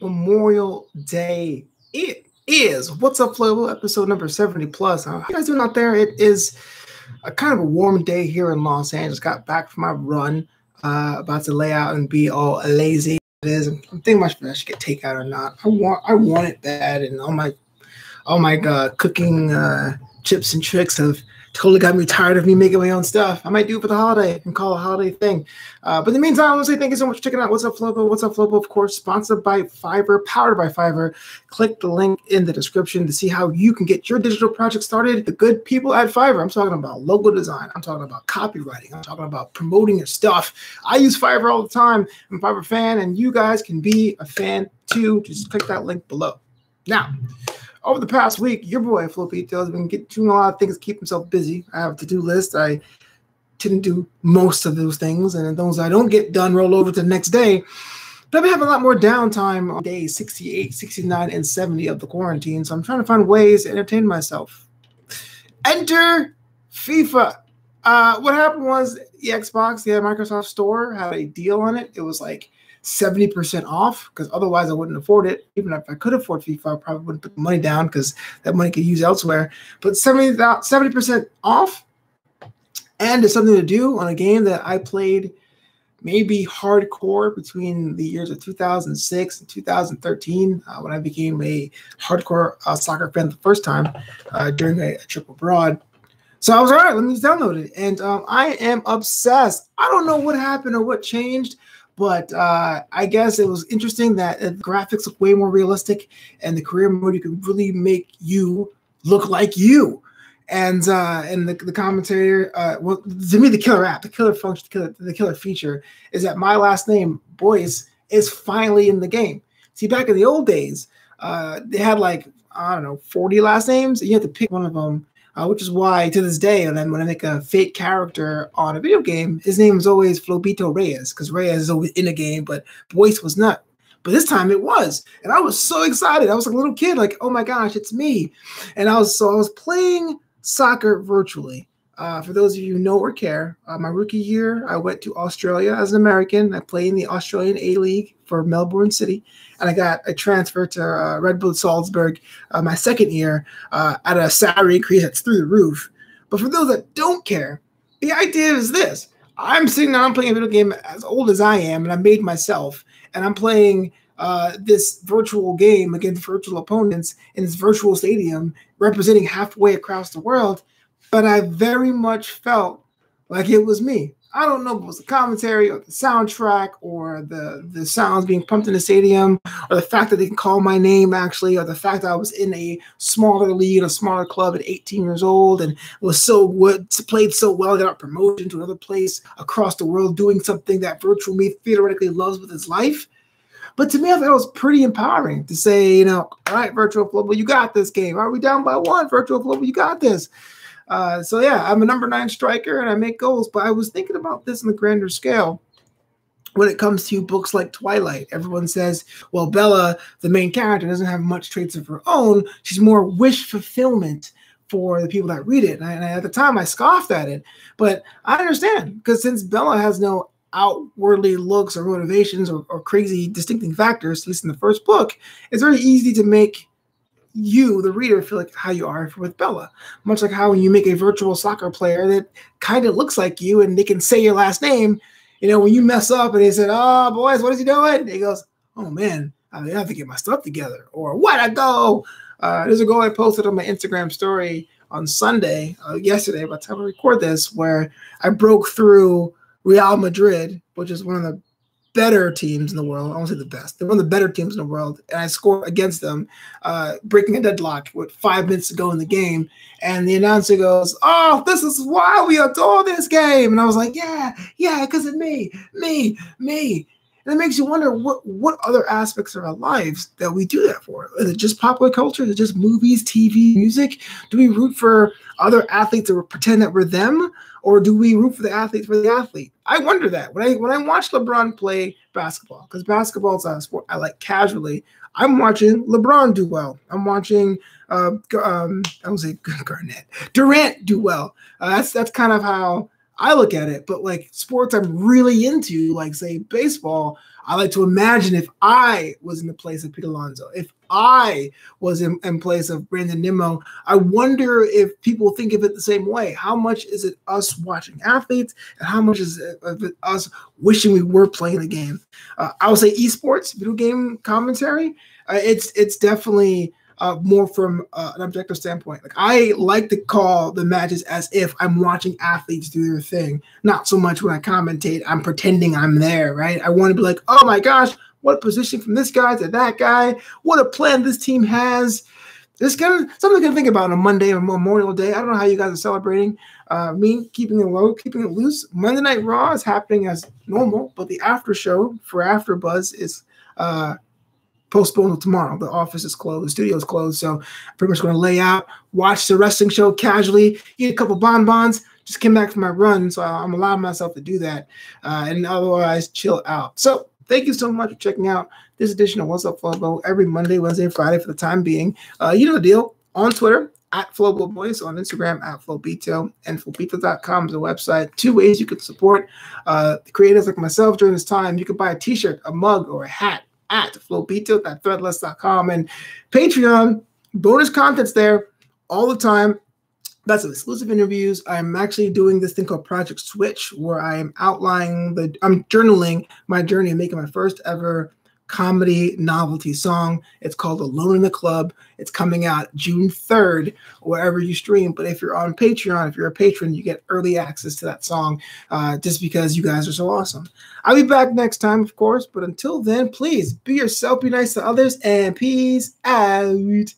Memorial Day it is. What's up, Flobo? Episode number 70 plus. How you guys doing out there? It is a kind of a warm day here in Los Angeles. Got back from my run, about to lay out and be all lazy. It is. I'm thinking I should get takeout or not. I want it bad, and all my cooking tips and tricks have totally got me tired of me making my own stuff. I might do it for the holiday and call it a holiday thing. But in the meantime, I want to say thank you so much for checking out What's Up Flobo. What's Up Flobo, of course, sponsored by Fiverr, powered by Fiverr. Click the link in the description to see how you can get your digital project started. The good people at Fiverr. I'm talking about logo design. I'm talking about copywriting. I'm talking about promoting your stuff. I use Fiverr all the time. I'm a Fiverr fan, and you guys can be a fan too. Just click that link below. Now, over the past week, your boy Flopito has been doing a lot of things to keep himself busy. I have a to-do list. I didn't do most of those things, and those I don't get done roll over to the next day. But I've been having a lot more downtime on days 68, 69, and 70 of the quarantine, so I'm trying to find ways to entertain myself. Enter FIFA. What happened was the Xbox, the Microsoft Store, had a deal on it. It was like 70% off, because otherwise I wouldn't afford it. Even if I could afford FIFA, I probably wouldn't put the money down because that money could use elsewhere. But 70% off, and it's something to do on a game that I played maybe hardcore between the years of 2006 and 2013 when I became a hardcore soccer fan the first time during a trip abroad. So I was all right, let me just download it. And I am obsessed. I don't know what happened or what changed, but I guess it was interesting that the graphics look way more realistic, and the career mode, you can really make you look like you. And the commentator, well, to me, the killer app, the killer function, the killer feature is that my last name, Boyce, is finally in the game. See, back in the old days, they had like, I don't know, 40 last names, and you have to pick one of them. Which is why, to this day, when I make a fake character on a video game, his name is always Flobito Reyes, because Reyes is always in a game, but Boyce was not. But this time it was, and I was so excited. I was like a little kid, like, oh my gosh, it's me. And I was playing soccer virtually. For those of you who know or care, my rookie year, I went to Australia as an American. I played in the Australian A-League for Melbourne City, and I got a transfer to Red Bull Salzburg my second year at a salary increase that's through the roof. But for those that don't care, the idea is this. I'm sitting down, I'm playing a video game as old as I am, and I made myself, and I'm playing this virtual game against virtual opponents in this virtual stadium representing halfway across the world. But I very much felt like it was me. I don't know if it was the commentary or the soundtrack or the sounds being pumped in the stadium, or the fact that they can call my name actually, or the fact that I was in a smaller league, a smaller club at 18 years old, and was so good, played so well, got a promotion to another place across the world, doing something that virtual me theoretically loves with his life. But to me, I thought it was pretty empowering to say, you know, all right, Virtual Flobo, you got this game. Are we down by one? Virtual Flobo, you got this. So yeah, I'm a number 9 striker and I make goals, but I was thinking about this on the grander scale. When it comes to books like Twilight, everyone says, well, Bella, the main character, doesn't have much traits of her own. She's more wish fulfillment for the people that read it. And at the time, I scoffed at it. But I understand, because since Bella has no outwardly looks or motivations or crazy distincting factors, at least in the first book, it's very easy to make you, the reader, feel like how you are with Bella. Much like how when you make a virtual soccer player that kind of looks like you and they can say your last name, you know, when you mess up and they said, oh, boys, what is he doing? And he goes, oh, man, I have to get my stuff together. Or what I go. There's a goal I posted on my Instagram story on Sunday, yesterday, by the time I record this, where I broke through Real Madrid, which is one of the better teams in the world. I won't say the best. They're one of the better teams in the world. And I scored against them, breaking a deadlock with 5 minutes to go in the game. And the announcer goes, oh, this is why we adore this game. And I was like, yeah, because of me. And it makes you wonder what other aspects of our lives that we do that for. Is it just popular culture? Is it just movies, TV, music? Do we root for other athletes to pretend that we're them? Or do we root for the athlete for the athlete? I wonder that. When I watch LeBron play basketball, because basketball is a sport I like casually, I'm watching LeBron do well. I'm watching I would say Garnett, Durant do well. That's kind of how I look at it. But like sports I'm really into, like say baseball, I like to imagine if I was in the place of Pete Alonso, if I was in place of Brandon Nimmo, I wonder if people think of it the same way. How much is it us watching athletes, and how much is it of it us wishing we were playing the game? I would say esports, video game commentary. It's definitely more from an objective standpoint. Like I like to call the matches as if I'm watching athletes do their thing, not so much when I commentate, I'm pretending I'm there, right? I want to be like, oh my gosh, what position from this guy to that guy, what a plan this team has. This kind of something to think about on a Monday or Memorial Day. I don't know how you guys are celebrating. Me keeping it low, keeping it loose. Monday Night Raw is happening as normal, but the after show for AfterBuzz is postponed tomorrow. The office is closed, the studio is closed, so I'm pretty much going to lay out, watch the wrestling show casually, eat a couple bonbons. Just came back from my run, so I'm allowing myself to do that, and otherwise chill out. So thank you so much for checking out this edition of What's Up Flobo every Monday, Wednesday, and Friday for the time being. You know the deal. On Twitter, at Flobo Boys, on Instagram, at Flobito, and Flobito.com is the website. 2 ways you can support creators like myself during this time. You can buy a t-shirt, a mug, or a hat at Flobito.threadless.com, and Patreon, bonus contents there all the time. That's exclusive interviews. I'm actually doing this thing called Project Switch, where I'm outlining I'm journaling my journey and making my first ever comedy novelty song. It's called Alone in the Club. It's coming out June 3rd, wherever you stream. But if you're on Patreon, if you're a patron, you get early access to that song just because you guys are so awesome. I'll be back next time, of course. But until then, please be yourself, be nice to others, and peace out.